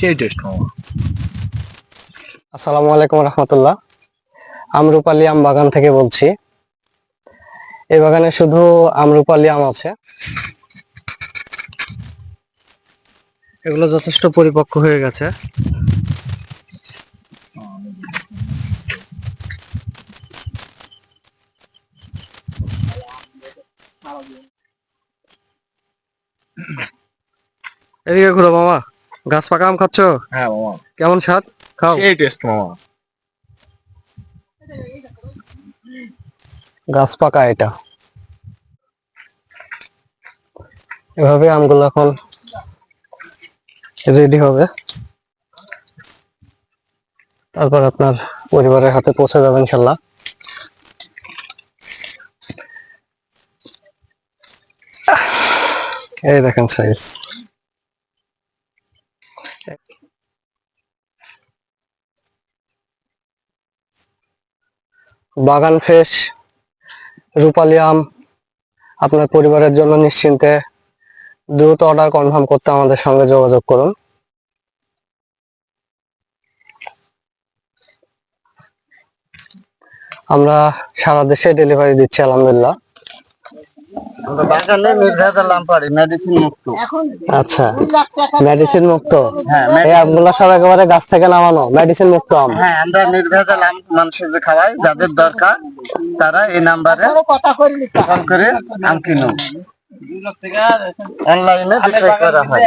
সেই টেস্ট মামা। আসসালামু আলাইকুম রহমতুল্লাহ। আমরুপালি আম বাগান থেকে বলছি। এই বাগানে শুধু আমরুপালি আম আছে। এগুলো যথেষ্ট পরিপক্ক হয়ে গেছে। এদিকে ঘুরো মামা, গাছ পাকা আম খাচ্ছ? হ্যাঁ মামা, কেমন স্বাদ? খাও। সেই টেস্ট মামা। গাছ পাকা এটা। এভাবে আমগুলো এখন রেডি হবে, তারপর আপনার পরিবারের হাতে পৌঁছে যাবে ইনশাল্লাহ। এই দেখেন সাইজ। বাগান ফ্রেশ রূপালি আম আপনার পরিবারের জন্য নিশ্চিন্তে দ্রুত অর্ডার কনফার্ম করতে আমাদের সঙ্গে যোগাযোগ করুন। আমরা সারা দেশে ডেলিভারি দিচ্ছি আলহামদুলিল্লাহ। আমরা বাগানে নির্ভেজাল আম পারি, মেডিসিন মুক্ত। আচ্ছা, মেডিসিন মুক্ত। হ্যাঁ, এই আমগুলো সব একেবারে গাছ থেকে নামানো মেডিসিন মুক্ত আম। হ্যাঁ, আমরা নির্ভেজাল আম মানুষের খাওয়াই। যাদের দরকার তারা এই নাম্বারে কল করে আম কিনুন। অনলাইনে বিক্রয় করা হয়।